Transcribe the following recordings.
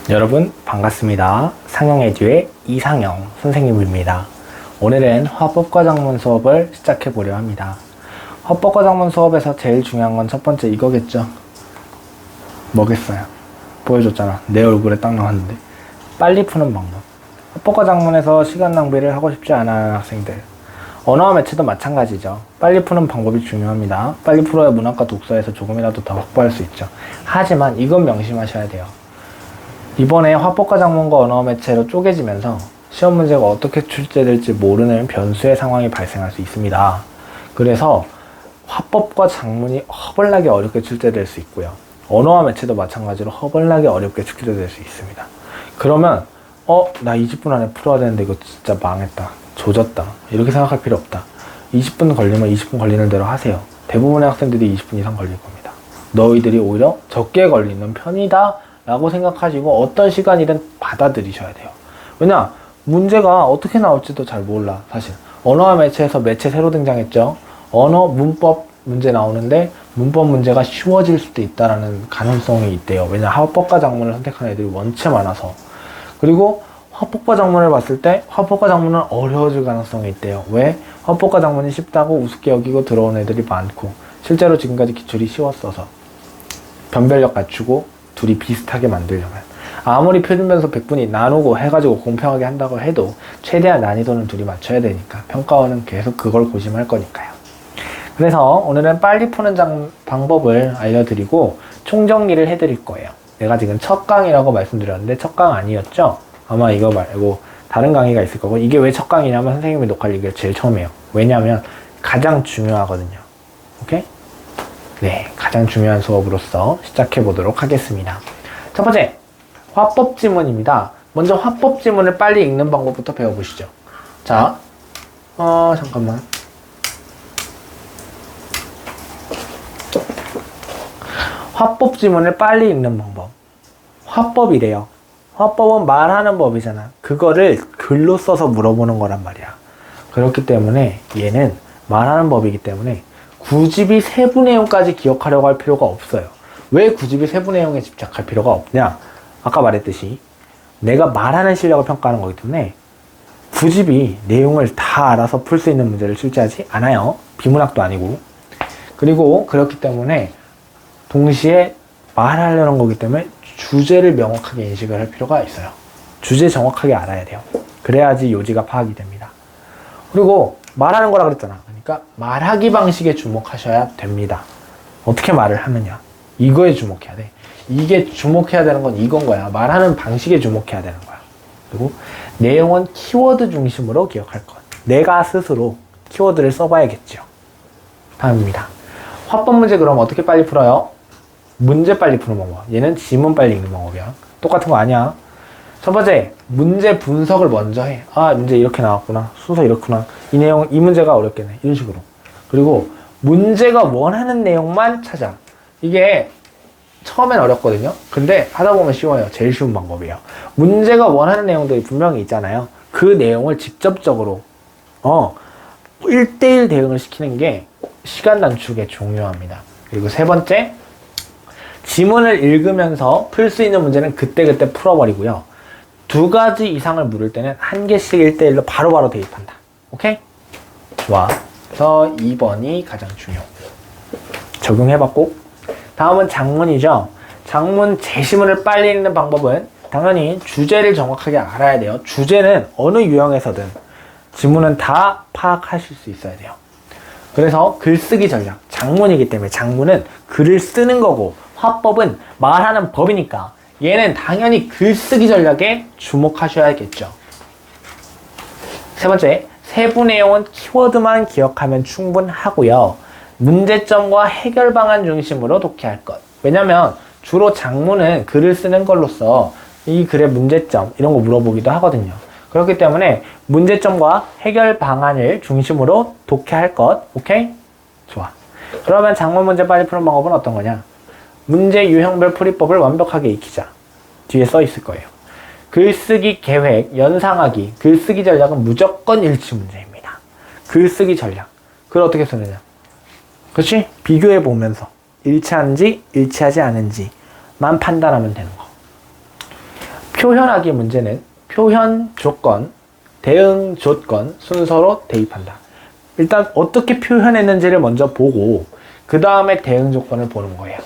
여러분 반갑습니다. 상영에듀의 이상영 선생님입니다. 오늘은 화법과 작문 수업을 시작해 보려 합니다. 화법과 작문 수업에서 제일 중요한 건 첫 번째 이거겠죠. 뭐겠어요? 보여줬잖아. 내 얼굴에 딱 나왔는데. 빨리 푸는 방법. 화법과 작문에서 시간 낭비를 하고 싶지 않아 하는 학생들, 언어와 매체도 마찬가지죠. 빨리 푸는 방법이 중요합니다. 빨리 풀어야 문학과 독서에서 조금이라도 더 확보할 수 있죠. 하지만 이건 명심하셔야 돼요. 이번에 화법과 작문과 언어와 매체로 쪼개지면서 시험 문제가 어떻게 출제될지 모르는 변수의 상황이 발생할 수 있습니다. 그래서 화법과 작문이 허벌나게 어렵게 출제될 수 있고요. 언어와 매체도 마찬가지로 허벌나게 어렵게 출제될 수 있습니다. 그러면 나 20분 안에 풀어야 되는데 이거 진짜 망했다, 조졌다, 이렇게 생각할 필요 없다. 20분 걸리면 20분 걸리는 대로 하세요. 대부분의 학생들이 20분 이상 걸릴 겁니다. 너희들이 오히려 적게 걸리는 편이다 라고 생각하시고 어떤 시간이든 받아들이셔야 돼요. 왜냐? 문제가 어떻게 나올지도 잘 몰라. 사실 언어와 매체에서 매체 새로 등장했죠. 언어, 문법 문제 나오는데 문법 문제가 쉬워질 수도 있다라는 가능성이 있대요. 왜냐? 화법과 작문을 선택한 애들이 원체 많아서. 그리고 화법과 작문을 봤을 때 화법과 작문은 어려워질 가능성이 있대요. 왜? 화법과 작문이 쉽다고 우습게 여기고 들어온 애들이 많고 실제로 지금까지 기출이 쉬웠어서 변별력 갖추고 둘이 비슷하게 만들려면 아무리 표준변수 100분이 나누고 해가지고 공평하게 한다고 해도 최대한 난이도는 둘이 맞춰야 되니까 평가원은 계속 그걸 고심할 거니까요. 그래서 오늘은 빨리 푸는 방법을 알려드리고 총정리를 해드릴 거예요. 내가 지금 첫 강의라고 말씀드렸는데 첫 강 아니었죠? 아마 이거 말고 다른 강의가 있을 거고, 이게 왜 첫 강의냐면 선생님이 녹화를 이게 제일 처음이에요. 왜냐하면 가장 중요하거든요. 오케이? 네, 가장 중요한 수업으로서 시작해 보도록 하겠습니다. 첫 번째, 화법 지문입니다. 먼저 화법 지문을 빨리 읽는 방법부터 배워보시죠. 자, 잠깐만. 화법 지문을 빨리 읽는 방법. 화법이래요. 화법은 말하는 법이잖아. 그거를 글로 써서 물어보는 거란 말이야. 그렇기 때문에 얘는 말하는 법이기 때문에 굳이 세부 내용까지 기억하려고 할 필요가 없어요. 왜 굳이 세부 내용에 집착할 필요가 없냐? 아까 말했듯이 내가 말하는 실력을 평가하는 거기 때문에 굳이 내용을 다 알아서 풀 수 있는 문제를 출제하지 않아요. 비문학도 아니고. 그리고 그렇기 때문에 동시에 말하려는 거기 때문에 주제를 명확하게 인식을 할 필요가 있어요. 주제 정확하게 알아야 돼요. 그래야지 요지가 파악이 됩니다. 그리고 말하는 거라 그랬잖아. 그러니까 말하기 방식에 주목하셔야 됩니다. 어떻게 말을 하느냐, 이거에 주목해야 돼. 이게 주목해야 되는 건 이건 거야. 말하는 방식에 주목해야 되는 거야. 그리고 내용은 키워드 중심으로 기억할 것. 내가 스스로 키워드를 써봐야겠죠. 다음입니다. 화법 문제 그럼 어떻게 빨리 풀어요? 문제 빨리 푸는 방법. 얘는 지문 빨리 읽는 방법이야. 똑같은 거 아니야. 첫 번째, 문제 분석을 먼저 해. 문제 이렇게 나왔구나. 순서 이렇구나. 이 문제가 어렵겠네. 이런 식으로. 그리고 문제가 원하는 내용만 찾아. 이게 처음엔 어렵거든요. 근데 하다 보면 쉬워요. 제일 쉬운 방법이에요. 문제가 원하는 내용들이 분명히 있잖아요. 그 내용을 직접적으로 1대1 대응을 시키는 게 시간 단축에 중요합니다. 그리고 세 번째, 지문을 읽으면서 풀 수 있는 문제는 그때그때 풀어버리고요. 2가지 이상을 물을 때는 1개씩 1대1로 바로바로 대입한다. 오케이? 좋아. 그래서 2번이 가장 중요. 적용해봤고, 다음은 장문이죠. 장문 제시문을 빨리 읽는 방법은 당연히 주제를 정확하게 알아야 돼요. 주제는 어느 유형에서든 지문은 다 파악하실 수 있어야 돼요. 그래서 글쓰기 전략, 장문이기 때문에 장문은 글을 쓰는 거고 화법은 말하는 법이니까 얘는 당연히 글쓰기 전략에 주목하셔야겠죠. 세 번째, 세부 내용은 키워드만 기억하면 충분하고요. 문제점과 해결 방안 중심으로 독해할 것. 왜냐면 주로 장문은 글을 쓰는 걸로써 이 글의 문제점 이런 거 물어보기도 하거든요. 그렇기 때문에 문제점과 해결 방안을 중심으로 독해할 것. 오케이? 좋아. 그러면 장문 문제 빨리 푸는 방법은 어떤 거냐? 문제 유형별 풀이법을 완벽하게 익히자. 뒤에 써 있을 거예요. 글쓰기 계획, 연상하기, 글쓰기 전략은 무조건 일치 문제입니다. 글쓰기 전략. 그걸 어떻게 쓰느냐? 그렇지? 비교해 보면서 일치하는지 일치하지 않은지만 판단하면 되는 거. 표현하기 문제는 표현 조건, 대응 조건 순서로 대입한다. 일단 어떻게 표현했는지를 먼저 보고 그 다음에 대응 조건을 보는 거예요.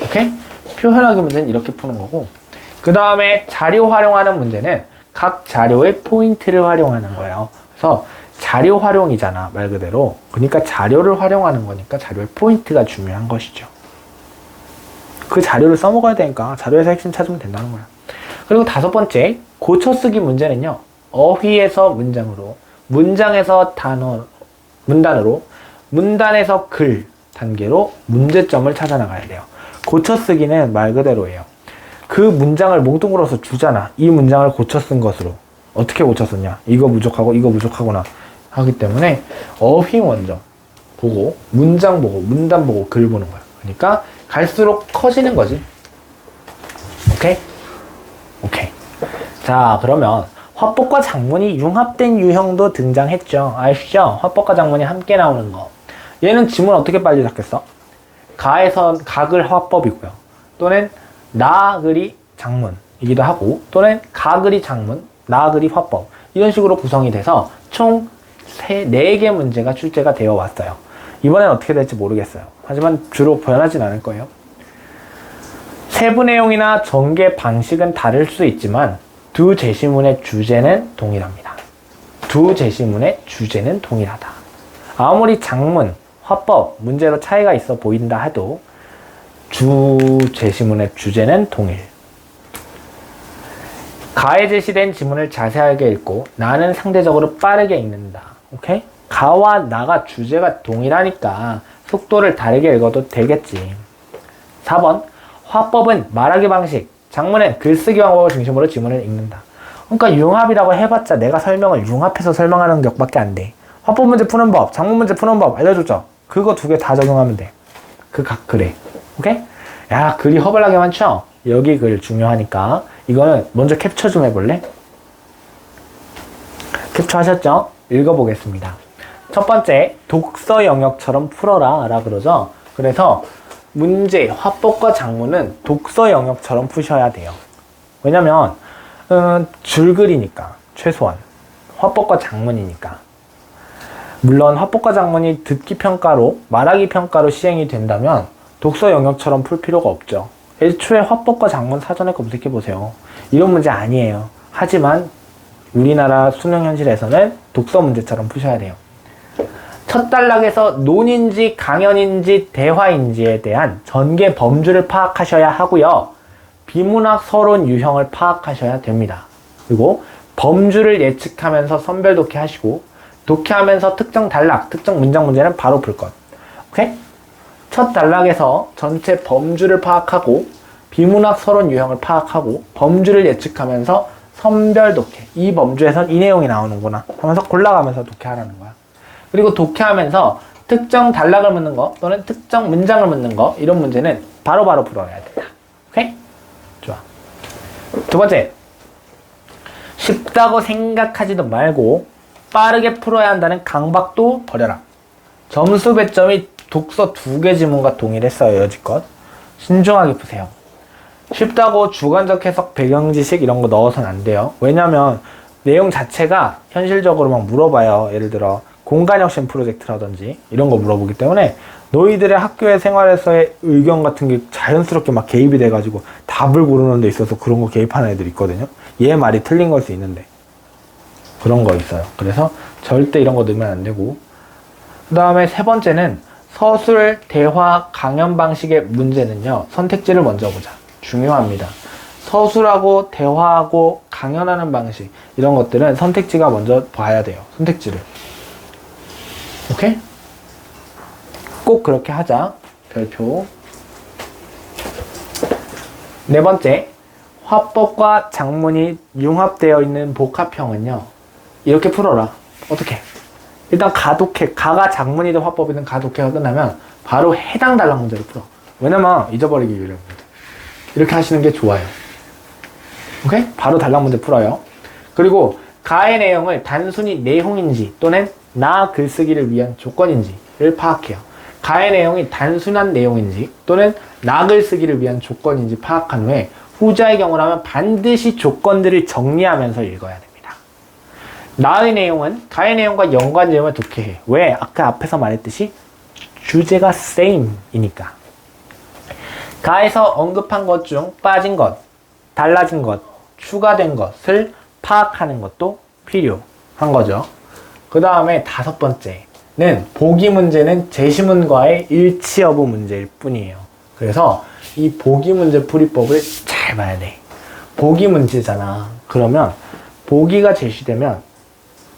오케이? 표현하기 문제는 이렇게 푸는 거고, 그 다음에 자료 활용하는 문제는 각 자료의 포인트를 활용하는 거예요. 그래서 자료 활용이잖아, 말 그대로. 그러니까 자료를 활용하는 거니까 자료의 포인트가 중요한 것이죠. 그 자료를 써먹어야 되니까 자료에서 핵심 찾으면 된다는 거야. 그리고 5번째, 고쳐쓰기 문제는요, 어휘에서 문장으로, 문장에서 단어, 문단으로, 문단에서 글 단계로 문제점을 찾아나가야 돼요. 고쳐쓰기는 말 그대로예요. 그 문장을 몽뚱그려서 주잖아. 이 문장을 고쳐 쓴 것으로. 어떻게 고쳐 썼냐? 이거 부족하고 이거 부족하구나 하기 때문에 어휘 먼저 보고, 문장 보고, 문단 보고, 글 보는 거야. 그러니까 갈수록 커지는 거지. 오케이? 오케이. 자, 그러면 화법과 작문이 융합된 유형도 등장했죠. 아시죠? 화법과 작문이 함께 나오는 거. 얘는 지문 어떻게 빨리 잡겠어? 가에선 가글 화법이고요. 또는 나글이 작문이기도 하고, 또는 가글이 작문, 나글이 화법. 이런 식으로 구성이 돼서 총 4개 문제가 출제가 되어 왔어요. 이번엔 어떻게 될지 모르겠어요. 하지만 주로 변하진 않을 거예요. 세부 내용이나 전개 방식은 다를 수 있지만 두 제시문의 주제는 동일합니다. 두 제시문의 주제는 동일하다. 아무리 작문, 화법, 문제로 차이가 있어 보인다 해도 주 제시문의 주제는 동일. 가에 제시된 지문을 자세하게 읽고 나는 상대적으로 빠르게 읽는다. 오케이? 가와 나가 주제가 동일하니까 속도를 다르게 읽어도 되겠지. 4번, 화법은 말하기 방식, 작문은 글쓰기 방법을 중심으로 지문을 읽는다. 그러니까 융합이라고 해봤자 내가 설명을 융합해서 설명하는 격밖에 안 돼. 화법 문제 푸는 법, 작문 문제 푸는 법 알려줬죠? 그거 2개 다 적용하면 돼. 그 각 글에. 오케이? 야, 글이 허벌나게 많죠? 여기 글 중요하니까 이거는 먼저 캡처 좀 해볼래? 캡처 하셨죠? 읽어보겠습니다. 첫 번째, 독서 영역처럼 풀어라 라 그러죠? 그래서 문제, 화법과 작문은 독서 영역처럼 푸셔야 돼요. 왜냐면 줄글이니까, 최소한 화법과 작문이니까. 물론 화법과 작문이 듣기 평가로, 말하기 평가로 시행이 된다면 독서 영역처럼 풀 필요가 없죠. 애초에 화법과 작문 사전에 검색해보세요. 이런 문제 아니에요. 하지만 우리나라 수능 현실에서는 독서 문제처럼 푸셔야 돼요. 첫 단락에서 논인지 강연인지 대화인지에 대한 전개 범주를 파악하셔야 하고요. 비문학 서론 유형을 파악하셔야 됩니다. 그리고 범주를 예측하면서 선별 독해하시고, 독해하면서 특정 단락, 특정 문장 문제는 바로 풀 것. 오케이? 첫 단락에서 전체 범주를 파악하고, 비문학 서론 유형을 파악하고, 범주를 예측하면서 선별 독해. 이 범주에선 이 내용이 나오는구나 하면서 골라가면서 독해하라는 거야. 그리고 독해하면서 특정 단락을 묻는 거 또는 특정 문장을 묻는 거, 이런 문제는 바로바로 풀어야 된다. 오케이? 좋아. 2번째, 쉽다고 생각하지도 말고 빠르게 풀어야 한다는 강박도 버려라. 점수 배점이 독서 2개 지문과 동일했어요. 여지껏 신중하게 푸세요. 쉽다고 주관적 해석, 배경 지식 이런 거 넣어서는 안 돼요. 왜냐면 내용 자체가 현실적으로 막 물어봐요. 예를 들어 공간혁신 프로젝트라든지 이런 거 물어보기 때문에 너희들의 학교의 생활에서의 의견 같은 게 자연스럽게 막 개입이 돼가지고 답을 고르는 데 있어서 그런 거 개입하는 애들이 있거든요. 얘 말이 틀린 걸 수 있는데 그런 거 있어요. 그래서 절대 이런 거 넣으면 안 되고, 그 다음에 3번째는 서술, 대화, 강연 방식의 문제는요, 선택지를 먼저 보자. 중요합니다. 서술하고 대화하고 강연하는 방식, 이런 것들은 선택지가 먼저 봐야 돼요. 선택지를. 오케이? 꼭 그렇게 하자. 별표. 4번째, 화법과 작문이 융합되어 있는 복합형은요, 이렇게 풀어라. 어떻게? 일단 가독해. 가가 작문이든 화법이든 가독해가 끝나면 바로 해당 단락 문제를 풀어. 왜냐면 잊어버리기 위해서. 이렇게 하시는 게 좋아요. 오케이? 바로 단락 문제 풀어요. 그리고 가의 내용을 단순히 내용인지 또는 나 글쓰기를 위한 조건인지를 파악해요. 가의 내용이 단순한 내용인지 또는 나 글쓰기를 위한 조건인지 파악한 후에 후자의 경우라면 반드시 조건들을 정리하면서 읽어야 됩니다. 나의 내용은 가의 내용과 연관지음을 독해해. 왜? 아까 앞에서 말했듯이 주제가 same이니까. 가에서 언급한 것 중 빠진 것, 달라진 것, 추가된 것을 파악하는 것도 필요한 거죠. 그 다음에 5번째는 보기 문제는 제시문과의 일치 여부 문제일 뿐이에요. 그래서 이 보기 문제 풀이법을 잘 봐야 돼. 보기 문제잖아. 그러면 보기가 제시되면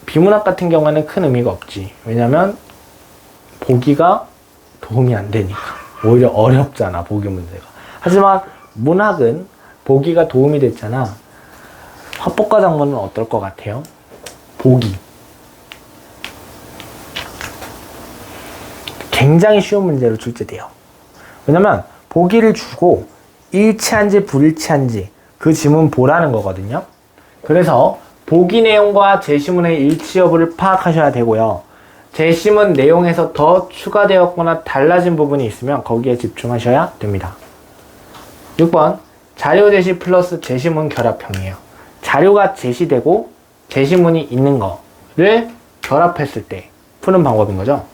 비문학 같은 경우에는 큰 의미가 없지. 왜냐면 보기가 도움이 안 되니까. 오히려 어렵잖아, 보기 문제가. 하지만 문학은 보기가 도움이 됐잖아. 화법과 작문은 어떨 것 같아요? 보기. 굉장히 쉬운 문제로 출제돼요. 왜냐면 보기를 주고 일치한지 불일치한지 그 지문 보라는 거거든요. 그래서 보기 내용과 제시문의 일치 여부를 파악하셔야 되고요. 제시문 내용에서 더 추가되었거나 달라진 부분이 있으면 거기에 집중하셔야 됩니다. 6번 자료 제시 플러스 제시문 결합형이에요. 자료가 제시되고 제시문이 있는 거를 결합했을 때 푸는 방법인 거죠.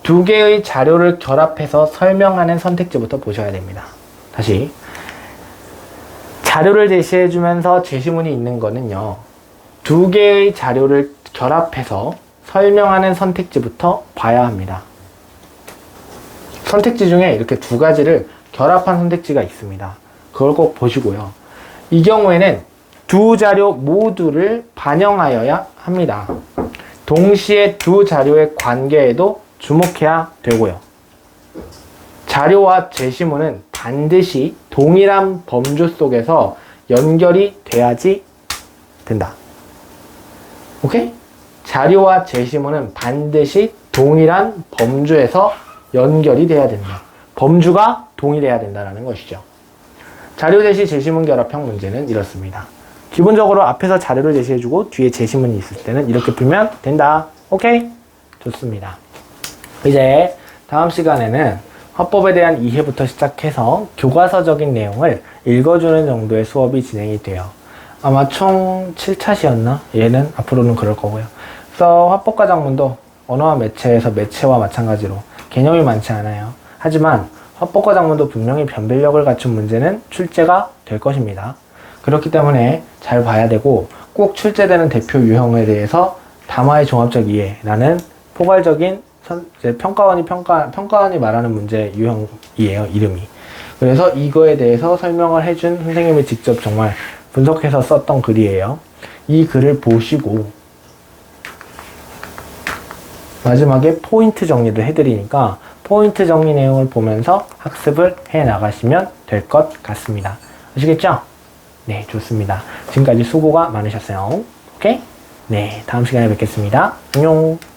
두 개의 자료를 결합해서 설명하는 선택지부터 보셔야 됩니다. 다시 자료를 제시해주면서 제시문이 있는 거는요. 두 개의 자료를 결합해서 설명하는 선택지부터 봐야 합니다. 선택지 중에 이렇게 두 가지를 결합한 선택지가 있습니다. 그걸 꼭 보시고요. 이 경우에는 두 자료 모두를 반영하여야 합니다. 동시에 두 자료의 관계에도 주목해야 되고요. 자료와 제시문은 반드시 동일한 범주 속에서 연결이 돼야지 된다. 오케이? 자료와 제시문은 반드시 동일한 범주에서 연결이 돼야 된다. 범주가 동일해야 된다는 것이죠. 자료 제시 제시문 결합형 문제는 이렇습니다. 기본적으로 앞에서 자료를 제시해주고 뒤에 제시문이 있을 때는 이렇게 풀면 된다. 오케이? 좋습니다. 이제 다음 시간에는 화법에 대한 이해부터 시작해서 교과서적인 내용을 읽어주는 정도의 수업이 진행이 돼요. 아마 총 7차시였나? 얘는 앞으로는 그럴 거고요. 그래서 화법과 작문도 언어와 매체에서 매체와 마찬가지로 개념이 많지 않아요. 하지만 화법과 작문도 분명히 변별력을 갖춘 문제는 출제가 될 것입니다. 그렇기 때문에 잘 봐야 되고 꼭 출제되는 대표 유형에 대해서 담화의 종합적 이해라는 포괄적인 평가원이 말하는 문제 유형이에요, 이름이. 그래서 이거에 대해서 설명을 해준 선생님이 직접 정말 분석해서 썼던 글이에요. 이 글을 보시고 마지막에 포인트 정리를 해드리니까 포인트 정리 내용을 보면서 학습을 해 나가시면 될 것 같습니다. 아시겠죠? 네, 좋습니다. 지금까지 수고가 많으셨어요. 오케이? 네, 다음 시간에 뵙겠습니다. 안녕.